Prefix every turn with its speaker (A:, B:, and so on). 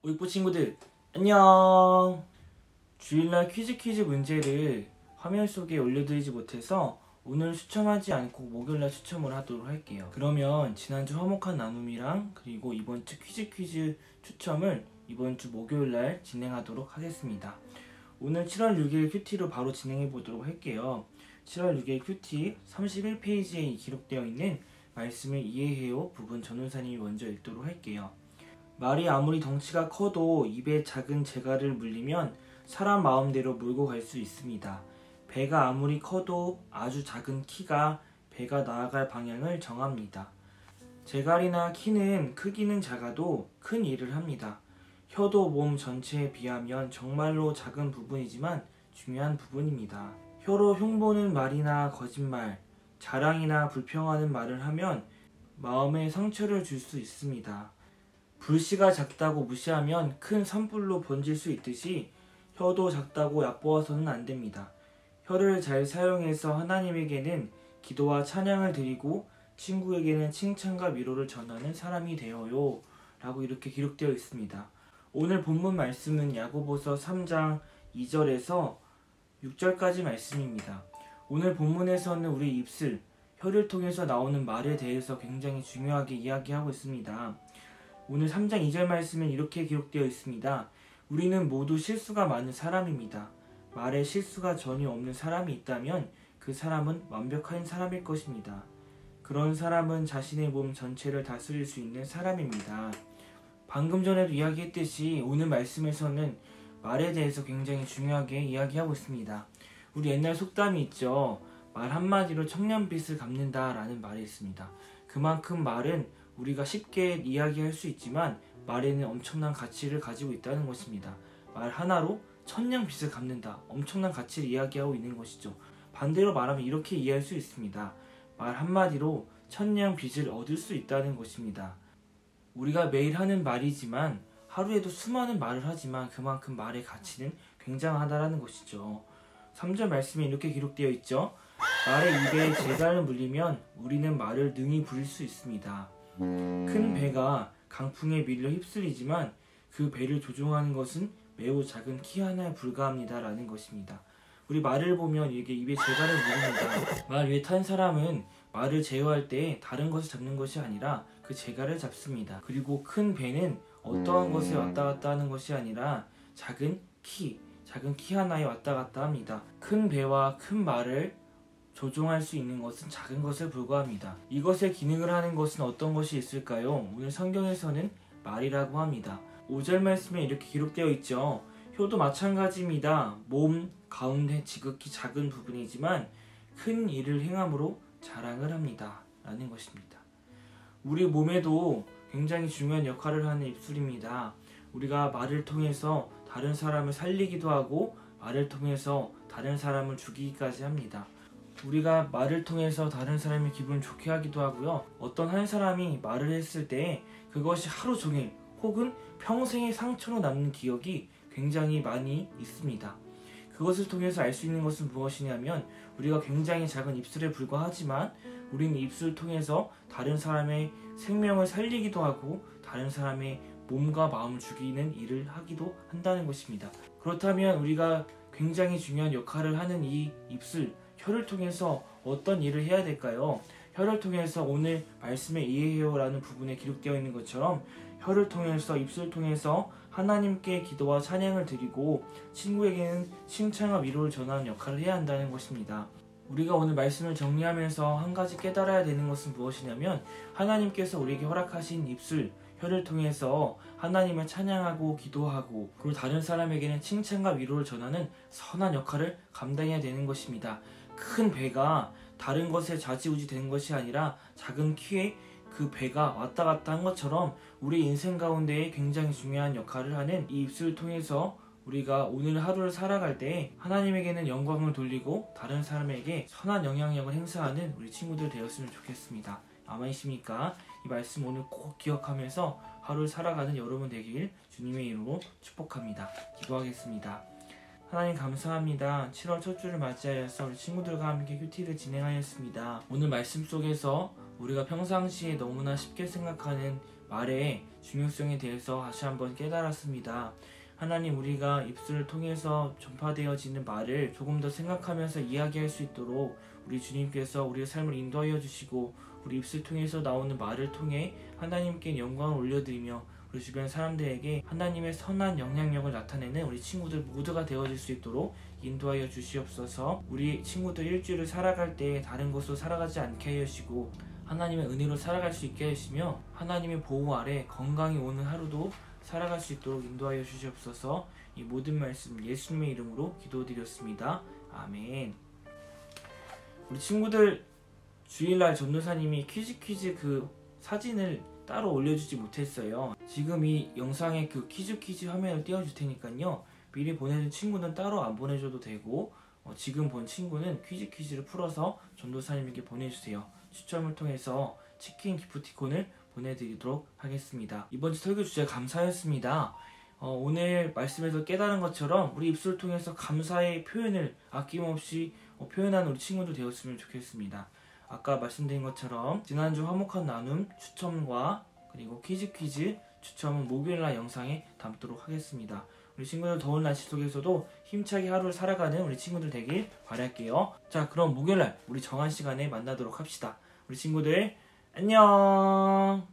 A: 오이뽀 친구들 안녕. 주일날 퀴즈 문제를 화면 속에 올려드리지 못해서 오늘 추첨하지 않고 목요일날 추첨을 하도록 할게요. 그러면 지난주 화목한 나눔이랑 그리고 이번주 퀴즈 추첨을 이번주 목요일날 진행하도록 하겠습니다. 오늘 7월 6일 큐티로 바로 진행해 보도록 할게요. 7월 6일 큐티 31페이지에 기록되어 있는 말씀을 이해해요 부분 전우사님이 먼저 읽도록 할게요. 말이 아무리 덩치가 커도 입에 작은 재갈을 물리면 사람 마음대로 몰고 갈 수 있습니다. 배가 아무리 커도 아주 작은 키가 배가 나아갈 방향을 정합니다. 재갈이나 키는 크기는 작아도 큰 일을 합니다. 혀도 몸 전체에 비하면 정말로 작은 부분이지만 중요한 부분입니다. 혀로 흉보는 말이나 거짓말, 자랑이나 불평하는 말을 하면 마음에 상처를 줄 수 있습니다. 불씨가 작다고 무시하면 큰 산불로 번질 수 있듯이 혀도 작다고 얕보아서는 안 됩니다. 혀를 잘 사용해서 하나님에게는 기도와 찬양을 드리고 친구에게는 칭찬과 위로를 전하는 사람이 되어요 라고 이렇게 기록되어 있습니다. 오늘 본문 말씀은 야고보서 3장 2절에서 6절까지 말씀입니다. 오늘 본문에서는 우리 입술, 혀를 통해서 나오는 말에 대해서 굉장히 중요하게 이야기하고 있습니다. 오늘 3장 2절 말씀은 이렇게 기록되어 있습니다. 우리는 모두 실수가 많은 사람입니다. 말에 실수가 전혀 없는 사람이 있다면 그 사람은 완벽한 사람일 것입니다. 그런 사람은 자신의 몸 전체를 다스릴 수 있는 사람입니다. 방금 전에도 이야기했듯이 오늘 말씀에서는 말에 대해서 굉장히 중요하게 이야기하고 있습니다. 우리 옛날 속담이 있죠. 말 한마디로 청년빚을 갚는다 라는 말이 있습니다. 그만큼 말은 우리가 쉽게 이야기할 수 있지만 말에는 엄청난 가치를 가지고 있다는 것입니다. 말 하나로 천냥 빚을 갚는다. 엄청난 가치를 이야기하고 있는 것이죠. 반대로 말하면 이렇게 이해할 수 있습니다. 말 한마디로 천냥 빚을 얻을 수 있다는 것입니다. 우리가 매일 하는 말이지만 하루에도 수많은 말을 하지만 그만큼 말의 가치는 굉장하다는 것이죠. 3절 말씀에 이렇게 기록되어 있죠. 말의 입에 재갈을 물리면 우리는 말을 능히 부릴 수 있습니다. 큰 배가 강풍에 밀려 휩쓸리지만 그 배를 조종하는 것은 매우 작은 키 하나에 불과합니다 라는 것입니다. 우리 말을 보면 이게 입에 재갈을 물립니다. 말 위에 탄 사람은 말을 제어할 때 다른 것을 잡는 것이 아니라 그 재갈을 잡습니다. 그리고 큰 배는 어떠한 것에 왔다 갔다 하는 것이 아니라 작은 키 하나에 왔다 갔다 합니다. 큰 배와 큰 말을 조종할 수 있는 것은 작은 것에 불과합니다. 이것의 기능을 하는 것은 어떤 것이 있을까요? 오늘 성경에서는 말이라고 합니다. 5절 말씀에 이렇게 기록되어 있죠. 혀도 마찬가지입니다. 몸 가운데 지극히 작은 부분이지만 큰 일을 행함으로 자랑을 합니다. 라는 것입니다. 우리 몸에도 굉장히 중요한 역할을 하는 입술입니다. 우리가 말을 통해서 다른 사람을 살리기도 하고 말을 통해서 다른 사람을 죽이기까지 합니다. 우리가 말을 통해서 다른 사람의 기분을 좋게 하기도 하고요. 어떤 한 사람이 말을 했을 때 그것이 하루 종일 혹은 평생의 상처로 남는 기억이 굉장히 많이 있습니다. 그것을 통해서 알 수 있는 것은 무엇이냐면 우리가 굉장히 작은 입술에 불과하지만 우리는 입술을 통해서 다른 사람의 생명을 살리기도 하고 다른 사람의 몸과 마음을 죽이는 일을 하기도 한다는 것입니다. 그렇다면 우리가 굉장히 중요한 역할을 하는 이 입술, 혀를 통해서 어떤 일을 해야 될까요? 혀를 통해서 오늘 말씀에 이해해요 라는 부분에 기록되어 있는 것처럼 혀를 통해서 입술을 통해서 하나님께 기도와 찬양을 드리고 친구에게는 칭찬과 위로를 전하는 역할을 해야 한다는 것입니다. 우리가 오늘 말씀을 정리하면서 한 가지 깨달아야 되는 것은 무엇이냐면 하나님께서 우리에게 허락하신 입술, 혀를 통해서 하나님을 찬양하고 기도하고 그리고 다른 사람에게는 칭찬과 위로를 전하는 선한 역할을 감당해야 되는 것입니다. 큰 배가 다른 것에 좌지우지 되는 것이 아니라 작은 키에 그 배가 왔다 갔다 한 것처럼 우리 인생 가운데 굉장히 중요한 역할을 하는 이 입술을 통해서 우리가 오늘 하루를 살아갈 때 하나님에게는 영광을 돌리고 다른 사람에게 선한 영향력을 행사하는 우리 친구들 되었으면 좋겠습니다. 아멘이십니까? 이 말씀 오늘 꼭 기억하면서 하루를 살아가는 여러분 되길 주님의 이름으로 축복합니다. 기도하겠습니다. 하나님 감사합니다. 7월 첫 주를 맞이하여서 우리 친구들과 함께 큐티를 진행하였습니다. 오늘 말씀 속에서 우리가 평상시에 너무나 쉽게 생각하는 말의 중요성에 대해서 다시 한번 깨달았습니다. 하나님, 우리가 입술을 통해서 전파되어지는 말을 조금 더 생각하면서 이야기할 수 있도록 우리 주님께서 우리의 삶을 인도하여 주시고, 우리 입술 통해서 나오는 말을 통해 하나님께 영광을 올려드리며 우리 주변 사람들에게 하나님의 선한 영향력을 나타내는 우리 친구들 모두가 되어질 수 있도록 인도하여 주시옵소서. 우리 친구들 일주일을 살아갈 때 다른 곳으로 살아가지 않게 하여 주시고, 하나님의 은혜로 살아갈 수 있게 하시며 하나님의 보호 아래 건강히 오는 하루도 살아갈 수 있도록 인도하여 주시옵소서. 이 모든 말씀 예수님의 이름으로 기도드렸습니다. 아멘. 우리 친구들, 주일날 전도사님이 퀴즈 그 사진을 따로 올려주지 못했어요. 지금 이 영상에 그 퀴즈 화면을 띄워줄 테니까요, 미리 보내준 친구는 따로 안 보내줘도 되고, 지금 본 친구는 퀴즈를 풀어서 전도사님에게 보내주세요. 추첨을 통해서 치킨 기프티콘을 보내드리도록 하겠습니다. 이번 주 설교 주제 감사였습니다. 오늘 말씀에서 깨달은 것처럼 우리 입술을 통해서 감사의 표현을 아낌없이 표현하는 우리 친구들 되었으면 좋겠습니다. 아까 말씀드린 것처럼 지난주 화목한 나눔 추첨과 그리고 퀴즈 추첨은 목요일날 영상에 담도록 하겠습니다. 우리 친구들 더운 날씨 속에서도 힘차게 하루를 살아가는 우리 친구들 되길 바랄게요. 자, 그럼 목요일날 우리 정한 시간에 만나도록 합시다. 우리 친구들 안녕.